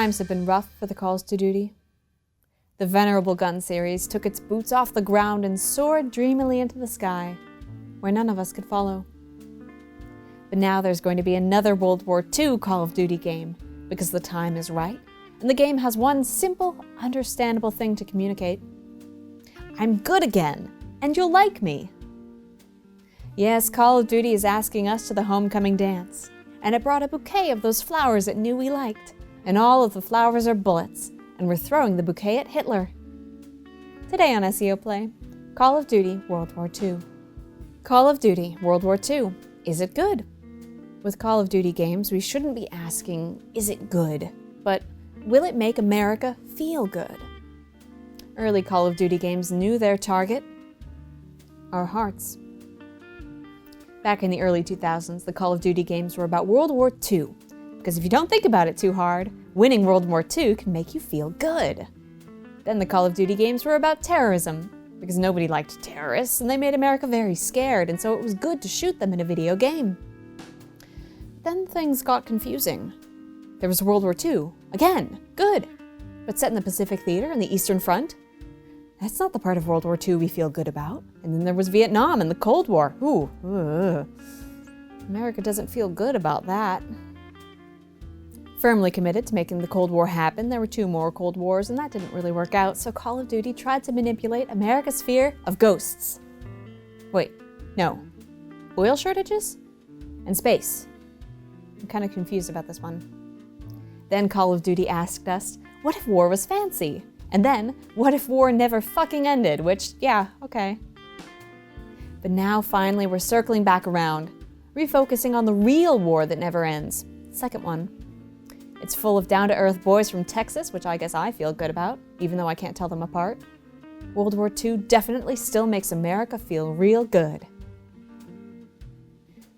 Times have been rough for the Calls to Duty. The venerable gun series took its boots off the ground and soared dreamily into the sky, where none of us could follow. But now there's going to be another World War II Call of Duty game, because the time is right, and the game has one simple, understandable thing to communicate. I'm good again, and you'll like me. Yes, Call of Duty is asking us to the homecoming dance, and it brought a bouquet of those flowers it knew we liked, and all of the flowers are bullets, and we're throwing the bouquet at Hitler. Today on SEO Play, Call of Duty World War II. Call of Duty World War II. Is it good? With Call of Duty games, we shouldn't be asking, is it good? But will it make America feel good? Early Call of Duty games knew their target, our hearts. Back in the early 2000s, the Call of Duty games were about World War II, because if you don't think about it too hard, winning World War II can make you feel good. Then the Call of Duty games were about terrorism, because nobody liked terrorists, and they made America very scared, and so it was good to shoot them in a video game. Then things got confusing. There was World War II, again, good, but set in the Pacific Theater and the Eastern Front. That's not the part of World War II we feel good about. And then there was Vietnam and the Cold War. America doesn't feel good about that. Firmly committed to making the Cold War happen, there were 2 more Cold Wars, and that didn't really work out, so Call of Duty tried to manipulate America's fear of ghosts. Wait, no. Oil shortages? And space. I'm kind of confused about this one. Then Call of Duty asked us, what if war was fancy? And then, what if war never fucking ended? Which, yeah, okay. But now, finally, we're circling back around, refocusing on the real war that never ends. Second one. It's full of down-to-earth boys from Texas, which I guess I feel good about, even though I can't tell them apart. World War II definitely still makes America feel real good.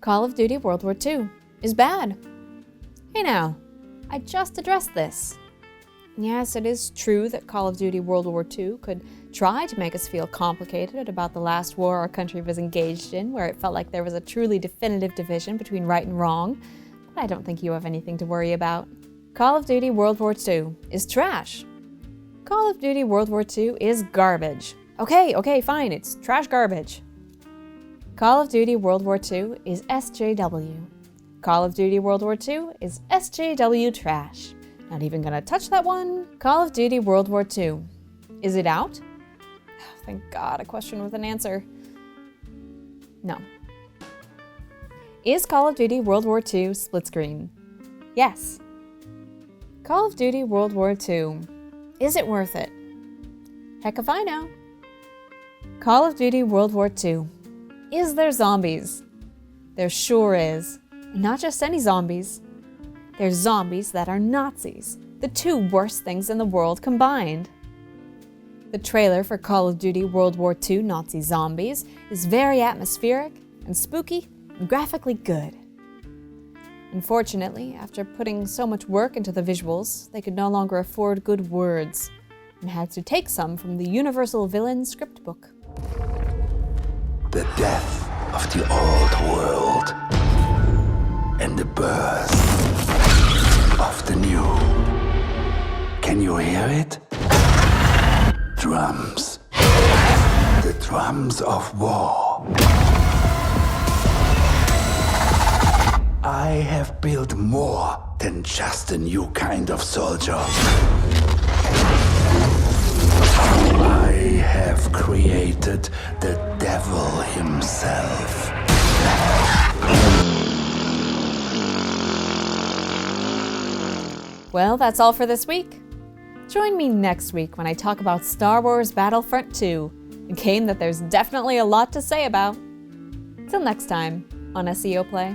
Call of Duty World War II is bad. Hey now, I just addressed this. Yes, it is true that Call of Duty World War II could try to make us feel complicated about the last war our country was engaged in, where it felt like there was a truly definitive division between right and wrong, but I don't think you have anything to worry about. Call of Duty World War II is trash. Call of Duty World War II is garbage. Okay, fine, it's trash garbage. Call of Duty World War II is SJW. Call of Duty World War II is SJW trash. Not even gonna touch that one. Call of Duty World War II. Is it out? Oh, thank God, a question with an answer. No. Is Call of Duty World War II split screen? Yes. Call of Duty World War II. Is it worth it? Heck if I know. Call of Duty World War II. Is there zombies? There sure is. And not just any zombies. There's zombies that are Nazis, the 2 worst things in the world combined. The trailer for Call of Duty World War II Nazi Zombies is very atmospheric and spooky and graphically good. Unfortunately, after putting so much work into the visuals, they could no longer afford good words and had to take some from the Universal Villain script book. The death of the old world and the birth of the new. Can you hear it? Drums. The drums of war. I have built more than just a new kind of soldier. I have created the devil himself. Well, that's all for this week. Join me next week when I talk about Star Wars Battlefront 2, a game that there's definitely a lot to say about. Till next time on SEO Play.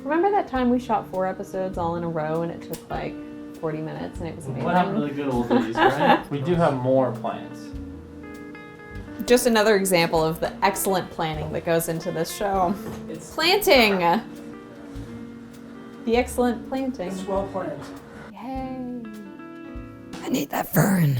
Remember that time we shot 4 episodes all in a row and it took like 40 minutes and it was amazing? What happened to the good old days, right? We do have more plans. Just another example of the excellent planning that goes into this show. It's planting! The excellent planting. It's well planned. Yay! I need that fern.